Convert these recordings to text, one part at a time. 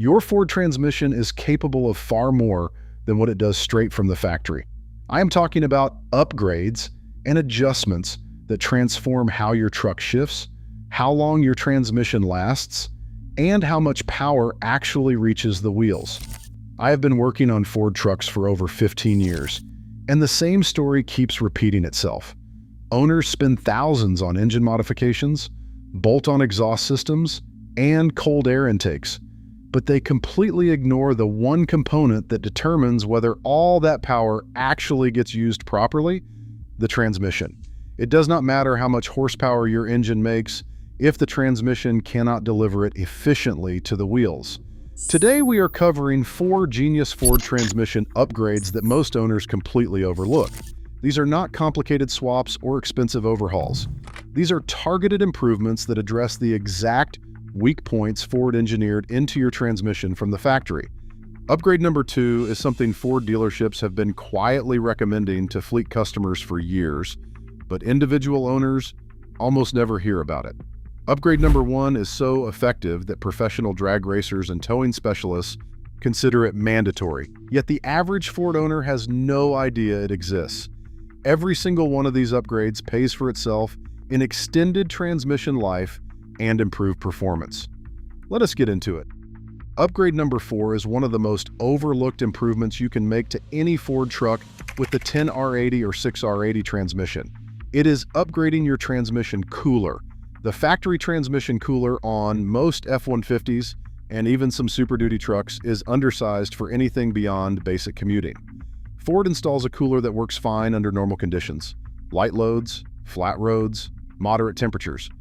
Your Ford transmission is capable of far more than what it does straight from the factory. I am talking about upgrades and adjustments that transform how your truck shifts, how long your transmission lasts, and how much power actually reaches the wheels. I have been working on Ford trucks for over 15 years, and the same story keeps repeating itself. Owners spend thousands on engine modifications, bolt-on exhaust systems, and cold air intakes, but they completely ignore the one component that determines whether all that power actually gets used properly: the transmission. It does not matter how much horsepower your engine makes if the transmission cannot deliver it efficiently to the wheels. Today we are covering 4 genius Ford transmission upgrades that most owners completely overlook. These are not complicated swaps or expensive overhauls. These are targeted improvements that address the exact weak points Ford engineered into your transmission from the factory. Upgrade number 2 is something Ford dealerships have been quietly recommending to fleet customers for years, but individual owners almost never hear about it. Upgrade number 1 is so effective that professional drag racers and towing specialists consider it mandatory, yet the average Ford owner has no idea it exists. Every single one of these upgrades pays for itself in extended transmission life and improved performance. Let us get into it. Upgrade number 4 is one of the most overlooked improvements you can make to any Ford truck with the 10R80 or 6R80 transmission. It is upgrading your transmission cooler. The factory transmission cooler on most F-150s and even some Super Duty trucks is undersized for anything beyond basic commuting. Ford installs a cooler that works fine under normal conditions: light loads, flat roads, moderate temperatures.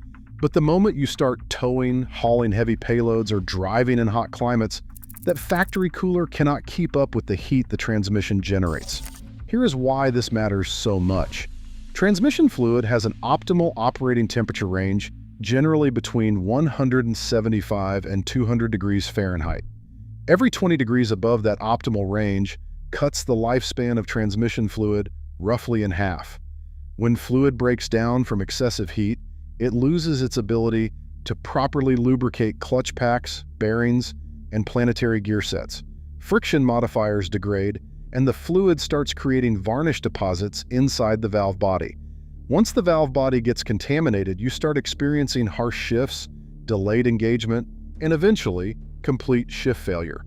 But the moment you start towing, hauling heavy payloads, or driving in hot climates, that factory cooler cannot keep up with the heat the transmission generates. Here is why this matters so much. Transmission fluid has an optimal operating temperature range, generally between 175 and 200 degrees Fahrenheit. Every 20 degrees above that optimal range cuts the lifespan of transmission fluid roughly in half. When fluid breaks down from excessive heat, it loses its ability to properly lubricate clutch packs, bearings, and planetary gear sets. Friction modifiers degrade, and the fluid starts creating varnish deposits inside the valve body. Once the valve body gets contaminated, you start experiencing harsh shifts, delayed engagement, and eventually, complete shift failure.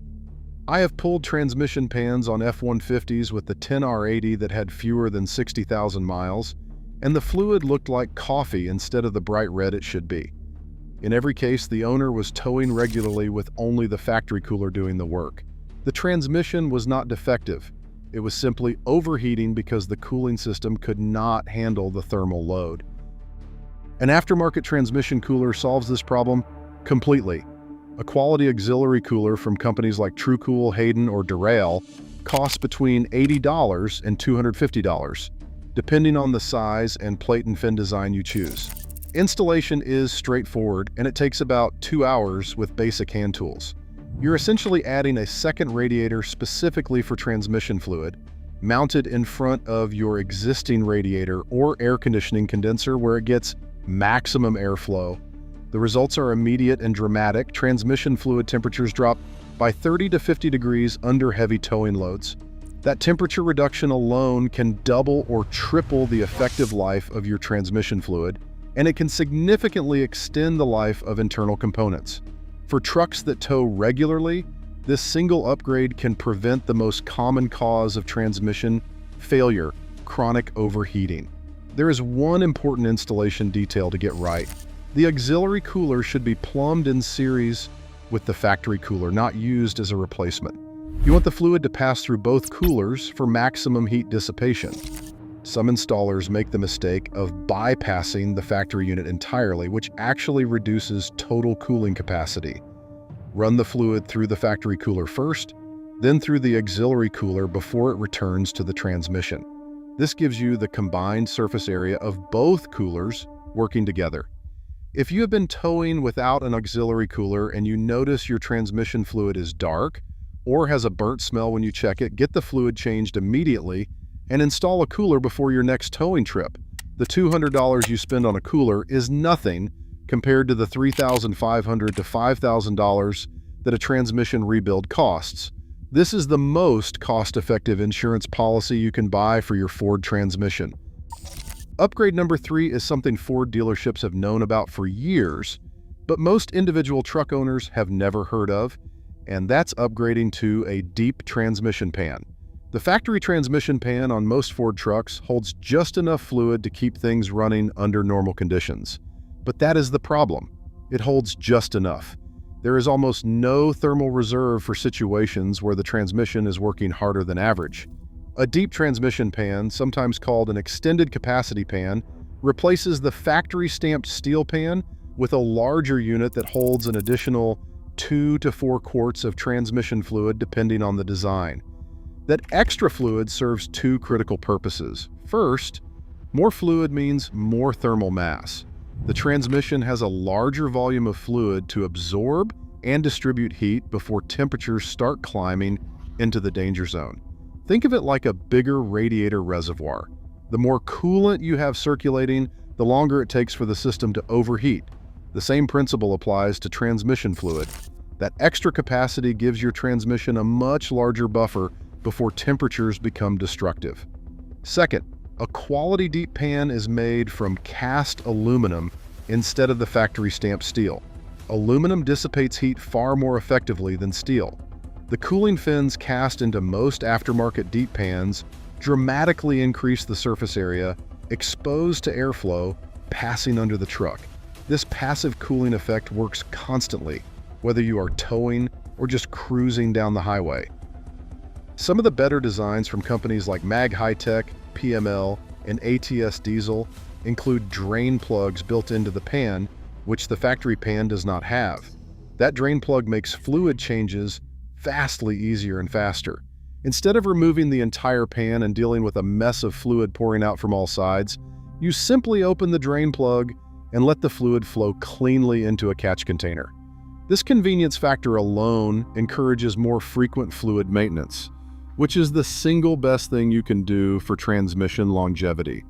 I have pulled transmission pans on F-150s with the 10R80 that had fewer than 60,000 miles, and the fluid looked like coffee instead of the bright red it should be. In every case, the owner was towing regularly with only the factory cooler doing the work. The transmission was not defective. It was simply overheating because the cooling system could not handle the thermal load. An aftermarket transmission cooler solves this problem completely. A quality auxiliary cooler from companies like TrueCool, Hayden, or Derail costs between $80 and $250, depending on the size and plate and fin design you choose. Installation is straightforward, and it takes about 2 hours with basic hand tools. You're essentially adding a second radiator specifically for transmission fluid, mounted in front of your existing radiator or air conditioning condenser where it gets maximum airflow. The results are immediate and dramatic. Transmission fluid temperatures drop by 30 to 50 degrees under heavy towing loads. That temperature reduction alone can double or triple the effective life of your transmission fluid, and it can significantly extend the life of internal components. For trucks that tow regularly, this single upgrade can prevent the most common cause of transmission failure: chronic overheating. There is one important installation detail to get right. The auxiliary cooler should be plumbed in series with the factory cooler, not used as a replacement. You want the fluid to pass through both coolers for maximum heat dissipation. Some installers make the mistake of bypassing the factory unit entirely, which actually reduces total cooling capacity. Run the fluid through the factory cooler first, then through the auxiliary cooler before it returns to the transmission. This gives you the combined surface area of both coolers working together. If you have been towing without an auxiliary cooler and you notice your transmission fluid is dark or has a burnt smell when you check it, get the fluid changed immediately and install a cooler before your next towing trip. The $200 you spend on a cooler is nothing compared to the $3,500 to $5,000 that a transmission rebuild costs. This is the most cost-effective insurance policy you can buy for your Ford transmission. Upgrade number 3 is something Ford dealerships have known about for years, but most individual truck owners have never heard of, and that's upgrading to a deep transmission pan. The factory transmission pan on most Ford trucks holds just enough fluid to keep things running under normal conditions. But that is the problem. It holds just enough. There is almost no thermal reserve for situations where the transmission is working harder than average. A deep transmission pan, sometimes called an extended capacity pan, replaces the factory-stamped steel pan with a larger unit that holds an additional 2 to 4 quarts of transmission fluid depending on the design. That extra fluid serves 2 critical purposes. First, more fluid means more thermal mass. The transmission has a larger volume of fluid to absorb and distribute heat before temperatures start climbing into the danger zone. Think of it like a bigger radiator reservoir. The more coolant you have circulating, the longer it takes for the system to overheat. The same principle applies to transmission fluid. That extra capacity gives your transmission a much larger buffer before temperatures become destructive. Second, a quality deep pan is made from cast aluminum instead of the factory-stamped steel. Aluminum dissipates heat far more effectively than steel. The cooling fins cast into most aftermarket deep pans dramatically increase the surface area exposed to airflow passing under the truck. This passive cooling effect works constantly, whether you are towing or just cruising down the highway. Some of the better designs from companies like Mag High-Tech, PML, and ATS Diesel include drain plugs built into the pan, which the factory pan does not have. That drain plug makes fluid changes vastly easier and faster. Instead of removing the entire pan and dealing with a mess of fluid pouring out from all sides, you simply open the drain plug and let the fluid flow cleanly into a catch container. This convenience factor alone encourages more frequent fluid maintenance, which is the single best thing you can do for transmission longevity.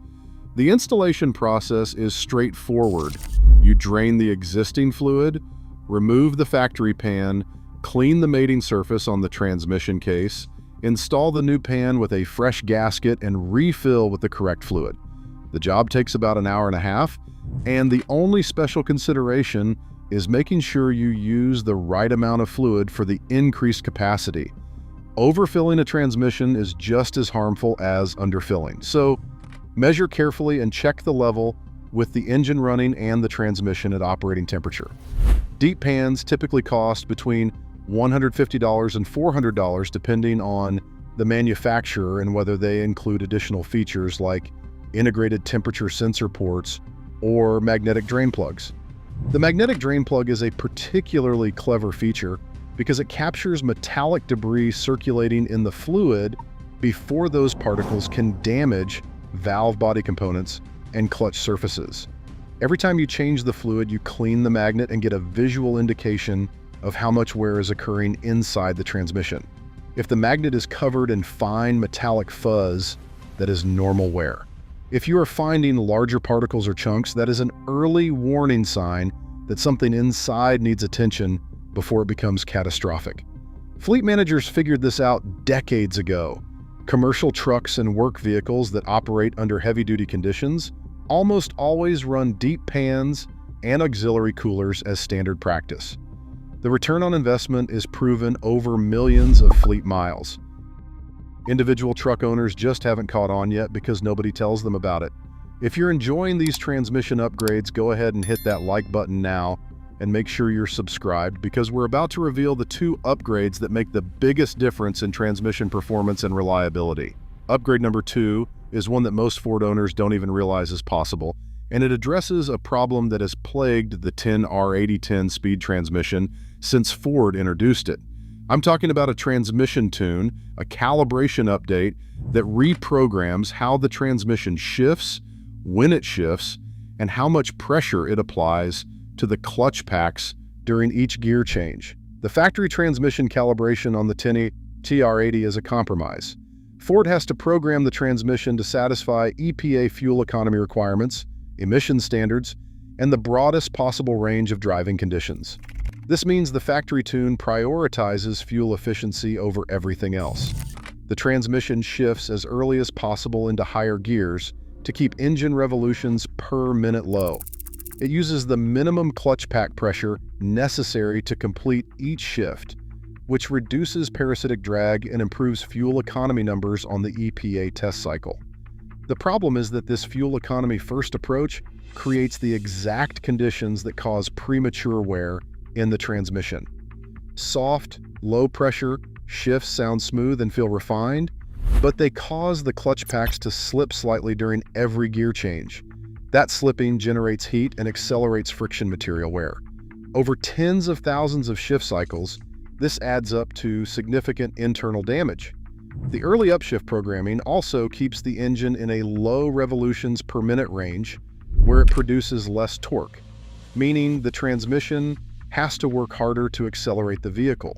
The installation process is straightforward. You drain the existing fluid, remove the factory pan, clean the mating surface on the transmission case, install the new pan with a fresh gasket, and refill with the correct fluid. The job takes about an hour and a half, and the only special consideration is making sure you use the right amount of fluid for the increased capacity. Overfilling a transmission is just as harmful as underfilling, so measure carefully and check the level with the engine running and the transmission at operating temperature. Deep pans typically cost between $150 and $400 depending on the manufacturer and whether they include additional features like integrated temperature sensor ports or magnetic drain plugs. The magnetic drain plug is a particularly clever feature because it captures metallic debris circulating in the fluid before those particles can damage valve body components and clutch surfaces. Every time you change the fluid, you clean the magnet and get a visual indication of how much wear is occurring inside the transmission. If the magnet is covered in fine metallic fuzz, that is normal wear. If you are finding larger particles or chunks, that is an early warning sign that something inside needs attention before it becomes catastrophic. Fleet managers figured this out decades ago. Commercial trucks and work vehicles that operate under heavy-duty conditions almost always run deep pans and auxiliary coolers as standard practice. The return on investment is proven over millions of fleet miles. Individual truck owners just haven't caught on yet because nobody tells them about it. If you're enjoying these transmission upgrades, go ahead and hit that like button now and make sure you're subscribed because we're about to reveal the 2 upgrades that make the biggest difference in transmission performance and reliability. Upgrade number 2 is one that most Ford owners don't even realize is possible, and it addresses a problem that has plagued the 10R8010 speed transmission since Ford introduced it. I'm talking about a transmission tune, a calibration update that reprograms how the transmission shifts, when it shifts, and how much pressure it applies to the clutch packs during each gear change. The factory transmission calibration on the 10TR80 is a compromise. Ford has to program the transmission to satisfy EPA fuel economy requirements, emission standards, and the broadest possible range of driving conditions. This means the factory tune prioritizes fuel efficiency over everything else. The transmission shifts as early as possible into higher gears to keep engine revolutions per minute low. It uses the minimum clutch pack pressure necessary to complete each shift, which reduces parasitic drag and improves fuel economy numbers on the EPA test cycle. The problem is that this fuel economy first approach creates the exact conditions that cause premature wear in the transmission. Soft, low-pressure shifts sound smooth and feel refined, but they cause the clutch packs to slip slightly during every gear change. That slipping generates heat and accelerates friction material wear. Over tens of thousands of shift cycles, this adds up to significant internal damage. The early upshift programming also keeps the engine in a low revolutions per minute range where it produces less torque, meaning the transmission has to work harder to accelerate the vehicle.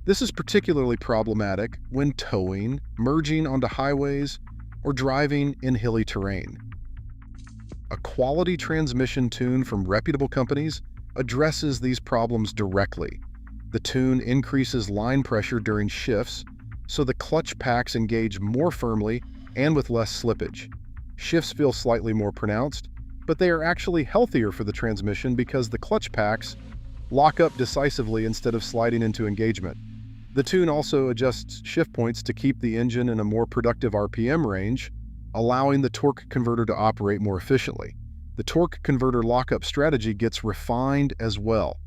This is particularly problematic when towing, merging onto highways, or driving in hilly terrain. A quality transmission tune from reputable companies addresses these problems directly. The tune increases line pressure during shifts, so the clutch packs engage more firmly and with less slippage. Shifts feel slightly more pronounced, but they are actually healthier for the transmission because the clutch packs lock up decisively instead of sliding into engagement. The tune also adjusts shift points to keep the engine in a more productive RPM range, allowing the torque converter to operate more efficiently. The torque converter lockup strategy gets refined as well.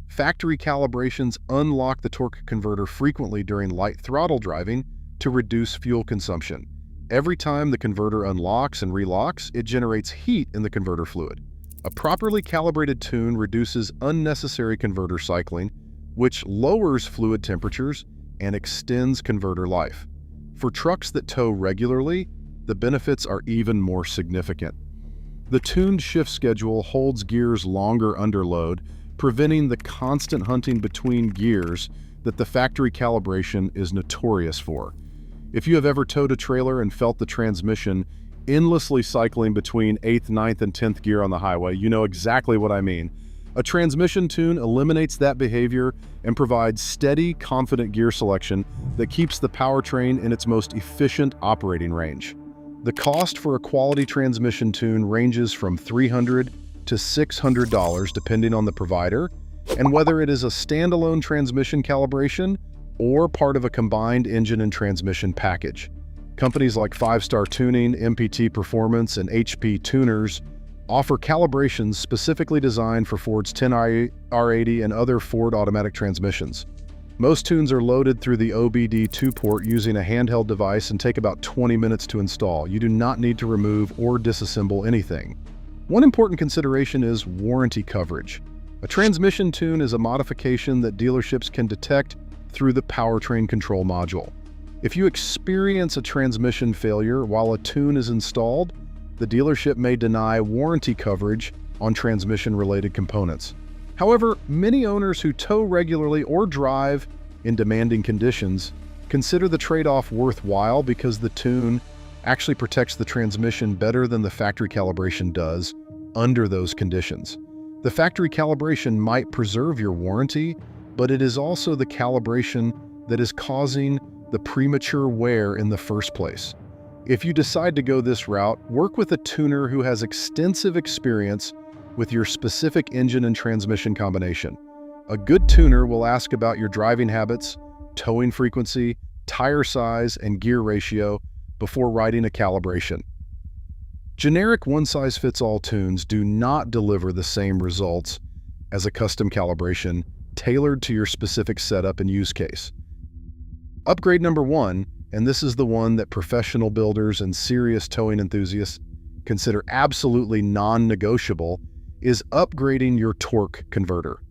Factory calibrations unlock the torque converter frequently during light throttle driving to reduce fuel consumption. Every time the converter unlocks and relocks, it generates heat in the converter fluid. A properly calibrated tune reduces unnecessary converter cycling, which lowers fluid temperatures and extends converter life. For trucks that tow regularly, the benefits are even more significant. The tuned shift schedule holds gears longer under load, preventing the constant hunting between gears that the factory calibration is notorious for. If you have ever towed a trailer and felt the transmission endlessly cycling between 8th, 9th, and 10th gear on the highway, you know exactly what I mean. A transmission tune eliminates that behavior and provides steady, confident gear selection that keeps the powertrain in its most efficient operating range. The cost for a quality transmission tune ranges from $300 to $600 depending on the provider and whether it is a standalone transmission calibration or part of a combined engine and transmission package. Companies like 5-Star Tuning, MPT Performance, and HP Tuners offer calibrations specifically designed for Ford's 10R80 and other Ford automatic transmissions. Most tunes are loaded through the OBD2 port using a handheld device and take about 20 minutes to install. You do not need to remove or disassemble anything. One important consideration is warranty coverage. A transmission tune is a modification that dealerships can detect through the powertrain control module. If you experience a transmission failure while a tune is installed, the dealership may deny warranty coverage on transmission-related components. However, many owners who tow regularly or drive in demanding conditions consider the trade-off worthwhile because the tune actually protects the transmission better than the factory calibration does under those conditions. The factory calibration might preserve your warranty, but it is also the calibration that is causing the premature wear in the first place. If you decide to go this route, work with a tuner who has extensive experience with your specific engine and transmission combination. A good tuner will ask about your driving habits, towing frequency, tire size, and gear ratio before writing a calibration. Generic one-size-fits-all tunes do not deliver the same results as a custom calibration tailored to your specific setup and use case. Upgrade number 1, and this is the one that professional builders and serious towing enthusiasts consider absolutely non-negotiable, is upgrading your torque converter.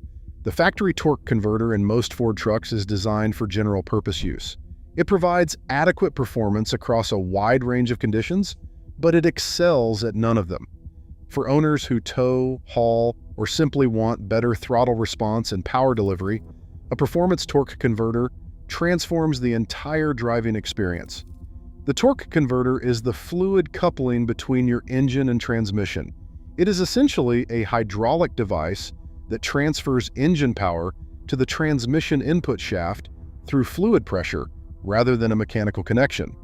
The factory torque converter in most Ford trucks is designed for general purpose use. It provides adequate performance across a wide range of conditions, but it excels at none of them. For owners who tow, haul, or simply want better throttle response and power delivery, a performance torque converter transforms the entire driving experience. The torque converter is the fluid coupling between your engine and transmission. It is essentially a hydraulic device that transfers engine power to the transmission input shaft through fluid pressure rather than a mechanical connection.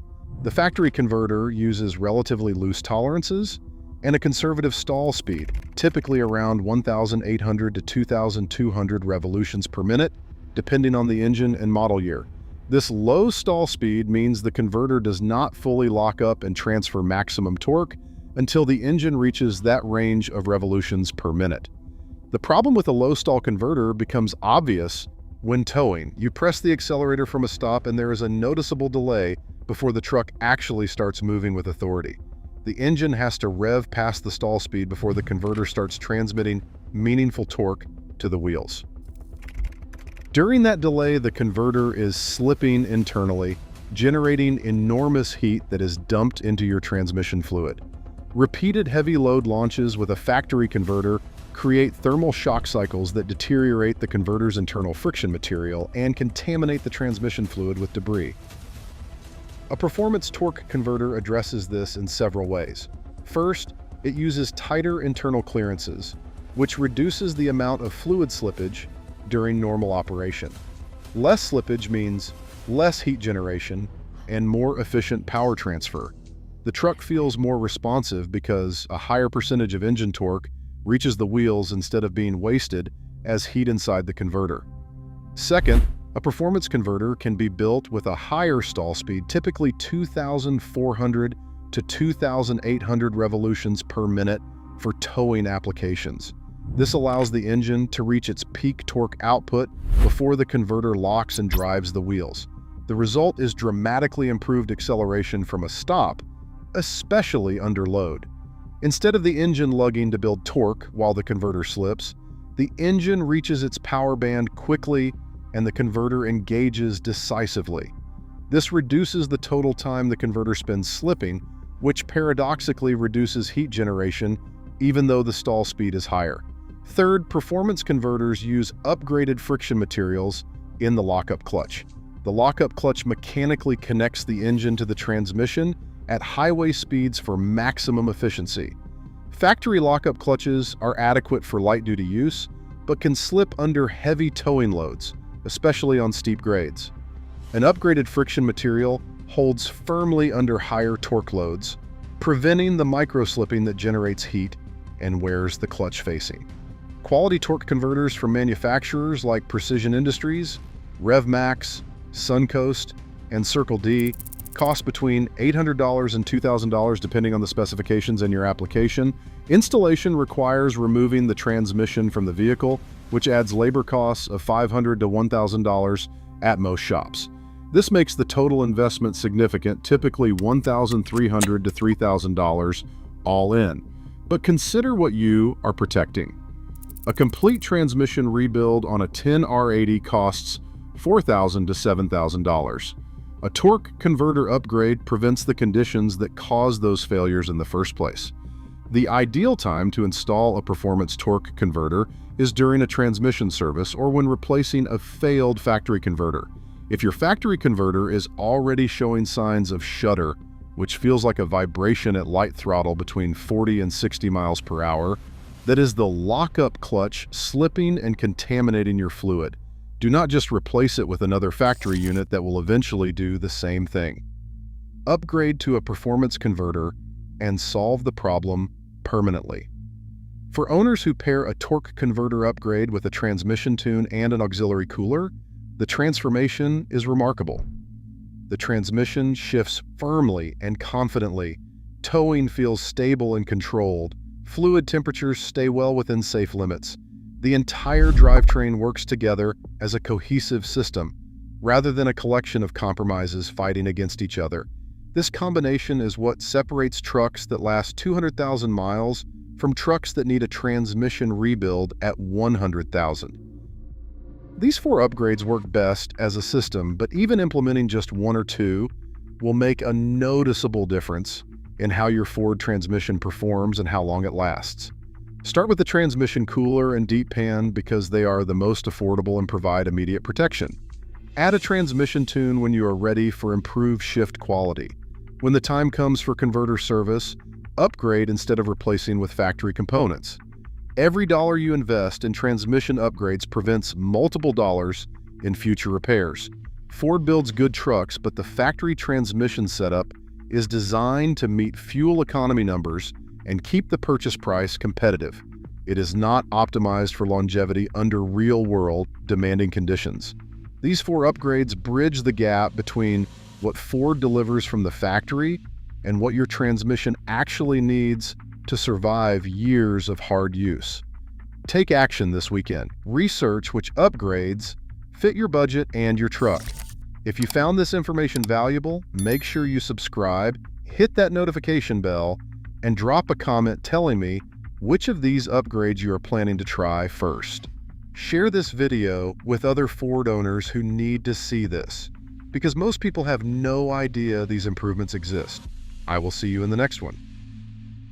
The factory converter uses relatively loose tolerances and a conservative stall speed, typically around 1,800 to 2,200 revolutions per minute, depending on the engine and model year. This low stall speed means the converter does not fully lock up and transfer maximum torque until the engine reaches that range of revolutions per minute. The problem with a low stall converter becomes obvious when towing. You press the accelerator from a stop and there is a noticeable delay before the truck actually starts moving with authority. The engine has to rev past the stall speed before the converter starts transmitting meaningful torque to the wheels. During that delay, the converter is slipping internally, generating enormous heat that is dumped into your transmission fluid. Repeated heavy load launches with a factory converter create thermal shock cycles that deteriorate the converter's internal friction material and contaminate the transmission fluid with debris. A performance torque converter addresses this in several ways. First, it uses tighter internal clearances, which reduces the amount of fluid slippage during normal operation. Less slippage means less heat generation and more efficient power transfer. The truck feels more responsive because a higher percentage of engine torque reaches the wheels instead of being wasted as heat inside the converter. Second, a performance converter can be built with a higher stall speed, typically 2,400 to 2,800 revolutions per minute for towing applications. This allows the engine to reach its peak torque output before the converter locks and drives the wheels. The result is dramatically improved acceleration from a stop, especially under load. Instead of the engine lugging to build torque while the converter slips, the engine reaches its power band quickly and the converter engages decisively. This reduces the total time the converter spends slipping, which paradoxically reduces heat generation even though the stall speed is higher. Third, performance converters use upgraded friction materials in the lockup clutch. The lockup clutch mechanically connects the engine to the transmission at highway speeds for maximum efficiency. Factory lockup clutches are adequate for light-duty use, but can slip under heavy towing loads, especially on steep grades. An upgraded friction material holds firmly under higher torque loads, preventing the micro-slipping that generates heat and wears the clutch facing. Quality torque converters from manufacturers like Precision Industries, RevMax, Suncoast, and Circle D cost between $800 and $2,000 depending on the specifications and your application. Installation requires removing the transmission from the vehicle, which adds labor costs of $500 to $1,000 at most shops. This makes the total investment significant, typically $1,300 to $3,000 all in. But consider what you are protecting. A complete transmission rebuild on a 10R80 costs $4,000 to $7,000. A torque converter upgrade prevents the conditions that cause those failures in the first place. The ideal time to install a performance torque converter is during a transmission service or when replacing a failed factory converter. If your factory converter is already showing signs of shudder, which feels like a vibration at light throttle between 40 and 60 miles per hour, that is the lockup clutch slipping and contaminating your fluid. Do not just replace it with another factory unit that will eventually do the same thing. Upgrade to a performance converter and solve the problem permanently. For owners who pair a torque converter upgrade with a transmission tune and an auxiliary cooler, the transformation is remarkable. The transmission shifts firmly and confidently, towing feels stable and controlled, fluid temperatures stay well within safe limits. The entire drivetrain works together as a cohesive system, rather than a collection of compromises fighting against each other. This combination is what separates trucks that last 200,000 miles from trucks that need a transmission rebuild at 100,000. These 4 upgrades work best as a system, but even implementing just 1 or 2 will make a noticeable difference in how your Ford transmission performs and how long it lasts. Start with the transmission cooler and deep pan because they are the most affordable and provide immediate protection. Add a transmission tune when you are ready for improved shift quality. When the time comes for converter service, upgrade instead of replacing with factory components. Every dollar you invest in transmission upgrades prevents multiple dollars in future repairs. Ford builds good trucks, but the factory transmission setup is designed to meet fuel economy numbers and keep the purchase price competitive. It is not optimized for longevity under real-world demanding conditions. These 4 upgrades bridge the gap between what Ford delivers from the factory and what your transmission actually needs to survive years of hard use. Take action this weekend. Research which upgrades fit your budget and your truck. If you found this information valuable, make sure you subscribe, hit that notification bell, and drop a comment telling me which of these upgrades you are planning to try first. Share this video with other Ford owners who need to see this, because most people have no idea these improvements exist. I will see you in the next one.